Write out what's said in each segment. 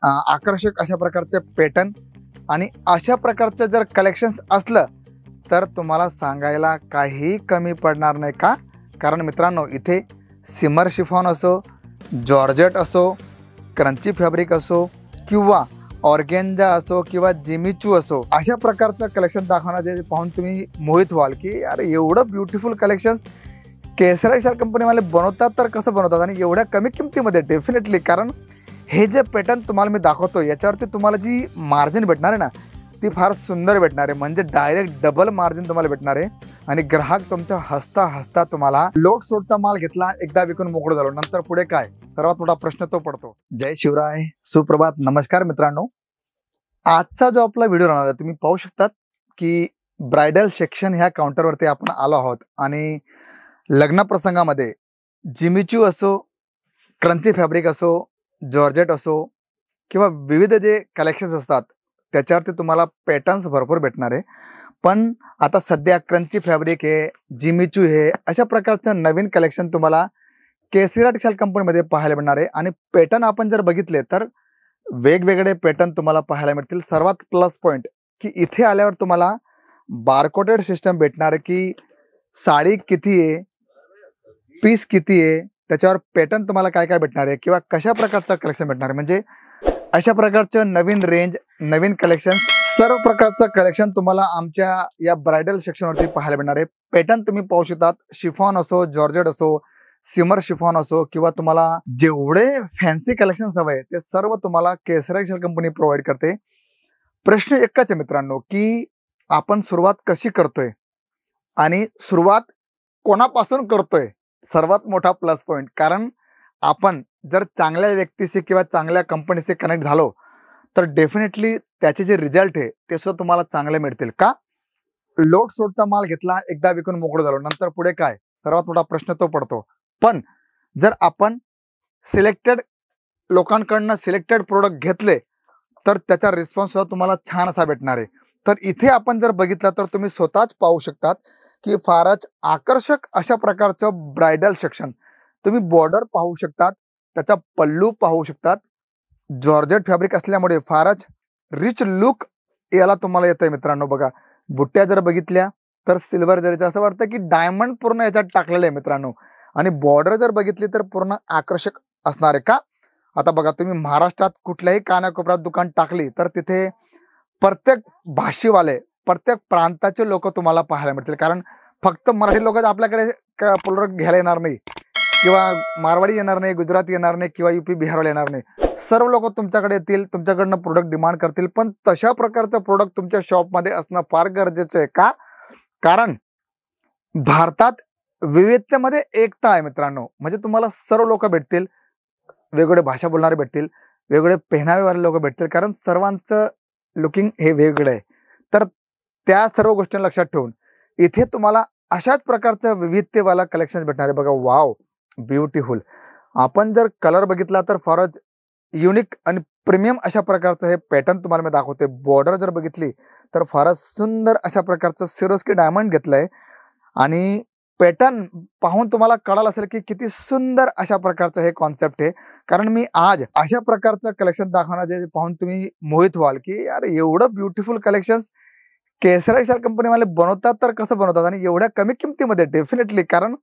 आकर्षक अशा प्रकारचे पॅटर्न आणि अशा प्रकारचं जर कलेक्शन्स असलं तर तुम्हाला सांगायला काही कमी पडणार नाही का? कारण मित्रांनो, इथे सिमर शिफॉन असो, जॉर्जेट असो, क्रंची फॅब्रिक असो किंवा ऑर्गेन्जा असो किंवा जिमीचू असो, अशा प्रकारचं कलेक्शन दाखवणार जे पाहून तुम्ही मोहित व्हाल की अरे एवढं ब्युटिफुल कलेक्शन्स केसरा विशाल कंपनीवाले बनवतात तर कसं बनवतात आणि एवढ्या कमी किमतीमध्ये. डेफिनेटली, कारण हे जे पॅटर्न तुम्हाला मी दाखवतो याच्यावरती तुम्हाला जी मार्जिन भेटणार आहे ना ती फार सुंदर भेटणार आहे. म्हणजे डायरेक्ट डबल मार्जिन तुम्हाला भेटणार आहे आणि ग्राहक तुमच्या हसता हसता तुम्हाला लोट सोडचा माल घेतला, एकदा विकून मोकळं झालो, नंतर पुढे काय? सर्वात मोठा प्रश्न तो पडतो. जय शिवराय, सुप्रभात, नमस्कार मित्रांनो. आजचा जो आपला व्हिडिओ राहणार आहे तुम्ही पाहू शकतात की ब्रायडल सेक्शन ह्या काउंटरवरती आपण आलो आहोत आणि लग्न प्रसंगामध्ये जिमीचू असो, क्रंची फॅब्रिक असो, जॉर्जेट असो किंवा विविध जे कलेक्शन्स असतात त्याच्यावरती तुम्हाला पॅटर्न्स भरपूर भेटणार आहे. पण आता सध्या क्रंची फॅब्रिक आहे, जिमीचू आहे, अशा प्रकारचं नवीन कलेक्शन तुम्हाला केसरा टेक्सटाईल कंपनीमध्ये पाहायला मिळणार आहे. आणि पॅटर्न आपण जर बघितले तर वेगवेगळे पॅटर्न तुम्हाला पाहायला मिळतील. सर्वात प्लस पॉईंट की इथे आल्यावर तुम्हाला बारकोडेड सिस्टम भेटणार आहे की साडी किती आहे, पीस किती आहे, त्याच्यावर पॅटर्न तुम्हाला काय काय भेटणार आहे किंवा कशा प्रकारचं कलेक्शन भेटणार आहे. म्हणजे अशा प्रकारचं नवीन रेंज, नवीन कलेक्शन, सर्व प्रकारचं कलेक्शन तुम्हाला आमच्या या ब्रायडल सेक्शनवरती पाहायला मिळणार आहे. पॅटर्न तुम्ही पाहू शकतात, शिफॉन असो, जॉर्जेट असो, सिमर शिफॉन असो किंवा तुम्हाला जेवढे फॅन्सी कलेक्शन्स हवे ते सर्व तुम्हाला केसरा टेक्सटाईल कंपनी प्रोव्हाइड करते. प्रश्न एकच आहे मित्रांनो की आपण सुरुवात कशी करतोय आणि सुरुवात कोणापासून करतोय, सर्वात मोठा प्लस पॉईंट. कारण आपण जर चांगल्या व्यक्तीशी किंवा चांगल्या कंपनीशी कनेक्ट झालो तर डेफिनेटली त्याचे जे रिझल्ट आहे ते सुद्धा तुम्हाला चांगले मिळतील का? लोट सोडचा माल घेतला, एकदा विकून मोकळं झालो, नंतर पुढे काय? सर्वात मोठा प्रश्न तो पडतो. पण जर आपण सिलेक्टेड लोकांकडनं सिलेक्टेड प्रोडक्ट घेतले तर त्याचा रिस्पॉन्स सुद्धा तुम्हाला छान असा भेटणार आहे. तर इथे आपण जर बघितलं तर तुम्ही स्वतःच पाहू शकतात की फारच आकर्षक अशा प्रकारचं ब्रायडल सेक्शन. तुम्ही बॉर्डर पाहू शकतात, त्याचा पल्लू पाहू शकतात. जॉर्जेट फॅब्रिक असल्यामुळे फारच रिच लुक याला तुम्हाला येतंय मित्रांनो. बघा, बुट्ट्या जर बघितल्या तर सिल्वर जरीचं असं वाटतं की डायमंड पूर्ण याच्यात टाकलेलं आहे मित्रांनो. आणि बॉर्डर जर बघितली तर पूर्ण आकर्षक असणार आहे का? आता बघा, तुम्ही महाराष्ट्रात कुठल्याही कानाकोपऱ्यात दुकान टाकली तर तिथे प्रत्येक भाषीवाले, प्रत्येक प्रांताचे लोक तुम्हाला पाहायला मिळतील. कारण फक्त मराठी लोक आपल्याकडे प्रोडक्ट घ्यायला येणार नाही किंवा मारवाडी येणार नाही, गुजराती येणार नाही किंवा युपी बिहारवाले येणार नाही. सर्व लोक तुमच्याकडे येतील, तुमच्याकडनं प्रोडक्ट डिमांड करतील. पण तशा प्रकारचं प्रोडक्ट तुमच्या शॉपमध्ये असणं फार गरजेचं आहे का? कारण भारतात विविधतेमध्ये एकता आहे मित्रांनो. म्हणजे तुम्हाला सर्व लोक भेटतील, वेगवेगळे भाषा बोलणारे भेटतील, वेगवेगळे पेहनावेवाले लोक भेटतील, कारण सर्वांचं लुकिंग हे वेगळं आहे. तर त्या सर्व गोष्टी लक्षात ठेवून इथे तुम्हाला अशाच प्रकारचं विविधतेवाला कलेक्शन भेटणार आहे. बघा, वाव, ब्युटिफुल. आपण जर कलर बघितला तर फारच युनिक आणि प्रीमियम अशा प्रकारचं हे पॅटर्न तुम्हाला मी दाखवते. बॉर्डर जर बघितली तर फारच सुंदर अशा प्रकारचं सिरोस्की डायमंड घेतलंय आणि पॅटर्न पाहून तुम्हाला कळालं असेल की किती सुंदर अशा प्रकारचं हे कॉन्सेप्ट आहे. कारण मी आज अशा प्रकारचं कलेक्शन दाखवणार जे पाहून तुम्ही मोहित व्हाल की अरे एवढं ब्युटिफुल कलेक्शन्स केसरा टेक्सटाईल कंपनीवाले बनवतात तर कसं बनवतात आणि एवढ्या कमी किमतीमध्ये. डेफिनेटली, कारण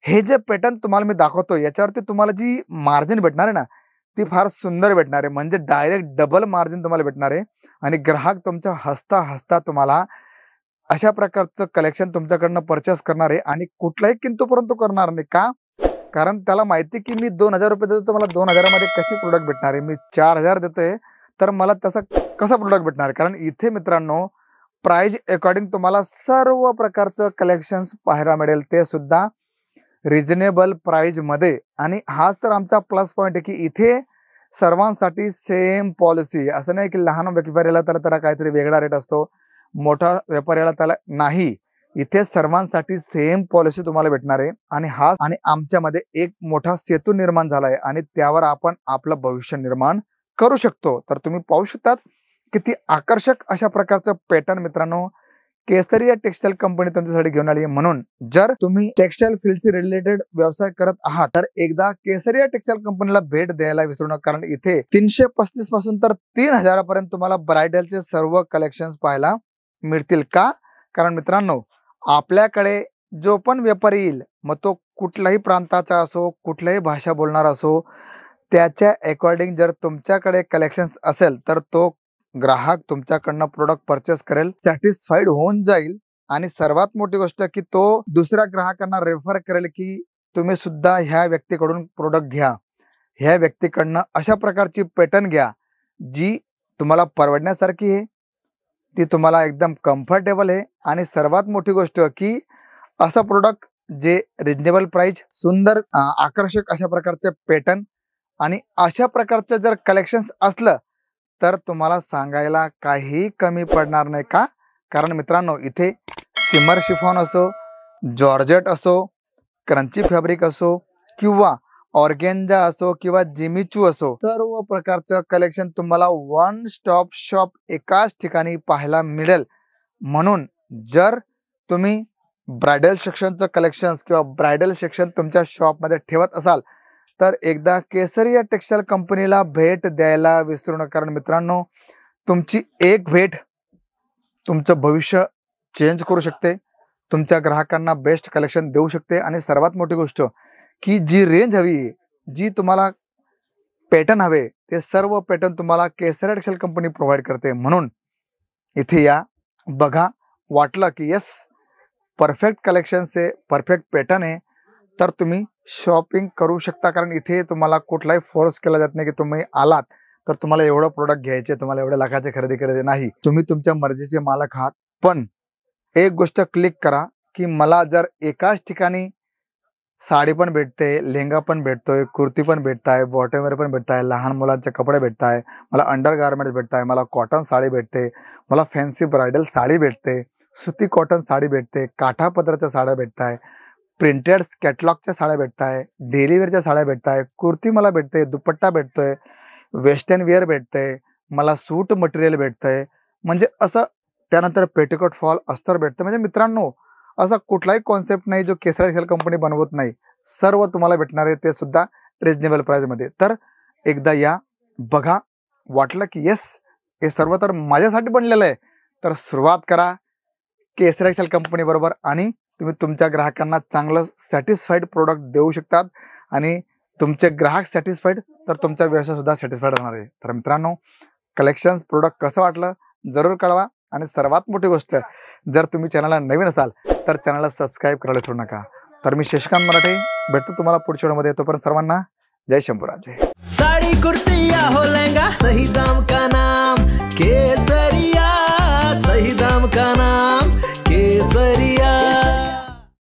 हे जे पॅटर्न तुम्हाला मी दाखवतो याच्यावरती तुम्हाला जी मार्जिन भेटणार आहे ना ती फार सुंदर भेटणार आहे. म्हणजे डायरेक्ट डबल मार्जिन तुम्हाला भेटणार आहे आणि ग्राहक तुमच्या हसता हसता तुम्हाला अशा प्रकारचं कलेक्शन तुमच्याकडनं परचेस करणार आहे आणि कुठलाही किंतु परंतु करणार नाही का? कारण त्याला माहिती की मी 2000 रुपये देतो तर मला 2000 मध्ये कशी प्रोडक्ट भेटणार आहे, मी 4000 देतोय तर मला तसं कसं प्रोडक्ट भेटणार आहे. कारण इथे मित्रांनो प्राइस अकॉर्डिंग तुम्हाला सर्व प्रकारचं कलेक्शन्स पाहायला मिळेल, ते सुद्धा रिजनेबल प्राइस मध्ये. आणि हाच तर आमचा प्लस पॉईंट आहे की इथे सर्वांसाठी सेम पॉलिसी. असं नाही की लहान व्यापाऱ्याला त्याला काहीतरी वेगळा रेट असतो, मोठा व्यापाऱ्याला त्याला नाही. इथे सर्वांसाठी सेम पॉलिसी तुम्हाला भेटणार आहे. आणि आमच्यामध्ये एक मोठा सेतू निर्माण झाला आहे आणि त्यावर आपण आपलं भविष्य निर्माण करू शकतो. तर तुम्ही पाहू शकतात किती आकर्षक अशा प्रकारचं पॅटर्न मित्रांनो केसरिया टेक्सटाईल कंपनी तुमच्यासाठी घेऊन आली आहे. म्हणून जर तुम्ही टेक्सटाईल फील्डशी रिलेटेड व्यवसाय करत आहात तर एकदा केसरिया टेक्सटाईल कंपनीला भेट द्यायला विसरू नका. कारण इथे 335 पासून तर 3000 पर्यंत तुम्हाला ब्रायडलचे सर्व कलेक्शन्स पाहायला मिळतील. का? कारण मित्रांनो, आपल्याकडे जो पण व्यापारी येईल, मग तो कुठल्याही प्रांताचा असो, कुठल्याही भाषा बोलणारा असो, त्याच्या अकॉर्डिंग जर तुमच्याकडे कलेक्शन्स असेल तर तो ग्राहक तुमच्याकडनं प्रोडक्ट परचेस करेल, सॅटिस्फाईड होऊन जाईल. आणि सर्वात मोठी गोष्ट की तो दुसऱ्या ग्राहकांना रेफर करेल की तुम्ही सुद्धा ह्या व्यक्तीकडून प्रोडक्ट घ्या, ह्या व्यक्तीकडनं अशा प्रकारची पॅटर्न घ्या जी तुम्हाला परवडण्यासारखी आहे, ती तुम्हाला एकदम कम्फर्टेबल आहे. आणि सर्वात मोठी गोष्ट की असं प्रोडक्ट जे रिजनेबल प्राइस, सुंदर आकर्षक अशा प्रकारचे पॅटर्न आणि अशा प्रकारचं जर कलेक्शन्स असलं तर तुम्हाला सांगायला काही कमी पडणार नाही. का? कारण मित्रांनो, इथे सिमर शिफॉन असो, जॉर्जेट असो, क्रंची फॅब्रिक असो किंवा ऑर्गेन्जा असो किंवा जिमिचू असो, सर्व प्रकारचं कलेक्शन तुम्हाला वन स्टॉप शॉप एकाच ठिकाणी पाहायला मिळेल. म्हणून जर तुम्ही ब्रायडल सेक्शनचं कलेक्शन्स किंवा ब्रायडल सेक्शन तुमच्या शॉपमध्ये ठेवत असाल तर एकदा केसरिया टेक्सटाईल कंपनीला भेट द्यायला विसरू नका. कारण मित्रांनो, तुमची एक भेट तुमचं भविष्य चेंज करू शकते, तुमच्या ग्राहकांना बेस्ट कलेक्शन देऊ शकते. आणि सर्वात मोठी गोष्ट की जी रेंज हवी आहे, जी तुम्हाला पॅटर्न हवे, ते सर्व पॅटर्न तुम्हाला केसरिया टेक्सटाईल कंपनी प्रोव्हाइड करते. म्हणून इथे या, बघा, वाटलं की यस परफेक्ट कलेक्शन्स आहे, परफेक्ट पॅटर्न आहे, तर तुम्ही शॉपिंग करू शकता. कारण इथे तुम्हाला कुठलाही फोर्स केला जात नाही की तुम्ही आलात तर तुम्हाला एवढं प्रोडक्ट घ्यायचे, तुम्हाला एवढ्या लाखाचे खरेदी करायचे नाही. तुम्ही तुमच्या मर्जीचे मालक आहात. पण एक गोष्ट क्लिक करा की मला जर एकाच ठिकाणी साडी पण भेटते, लेहंगा पण भेटतोय, कुर्ती पण भेटताय, बॉटमवेअर पण भेटताय, लहान मुलांचे कपडे भेटताय, मला अंडर गार्मेंट्स भेटताय, मला कॉटन साडी भेटते, मला फॅन्सी ब्रायडल साडी भेटते, सुती कॉटन साडी भेटते, काठा पदराच्या साड्या भेटताय, प्रिंटेड कॅटलॉगच्या साड्या भेटताय, डेली वेअरच्या साड्या भेटताय, कुर्ती मला भेटते, दुपट्टा भेटतोय, वेस्टर्न वेअर भेटतंय, मला सूट मटेरियल भेटतंय, म्हणजे असं. त्यानंतर पेटिकोट फॉल अस्तर भेटतं. म्हणजे मित्रांनो, असा कुठलाही कॉन्सेप्ट नाही जो केसरिया टेक्सटाईल कंपनी बनवत नाही. सर्व तुम्हाला भेटणार आहे, ते सुद्धा रिजनेबल प्राइसमध्ये. तर एकदा या, बघा, वाटलं की येस हे सर्व तर माझ्यासाठी बनलेलं आहे, तर सुरुवात करा केसरिया टेक्सटाईल कंपनी बरोबर. आणि तुम्ही तुमच्या ग्राहकांना चांगलं सॅटिस्फाईड प्रोडक्ट देऊ शकतात. आणि तुमचे ग्राहक सॅटिस्फाईड तर तुमचा व्यवसाय सुद्धा सॅटिस्फाईड होणार आहे. तर मित्रांनो, कलेक्शन्स प्रोडक्ट कसं वाटलं जरूर कळवा. आणि सर्वात मोठी गोष्ट, जर तुम्ही चॅनलला नवीन असाल तर चॅनलला सबस्क्राईब करायला विसरू नका. तर मी शशिकांत मराठे भेटतो तुम्हाला पुढच्या व्हिडिओमध्ये. तोपर्यंत सर्वांना जय शंभूराज. साड़ी कुर्ती या हो लहंगा, सही दाम का नाम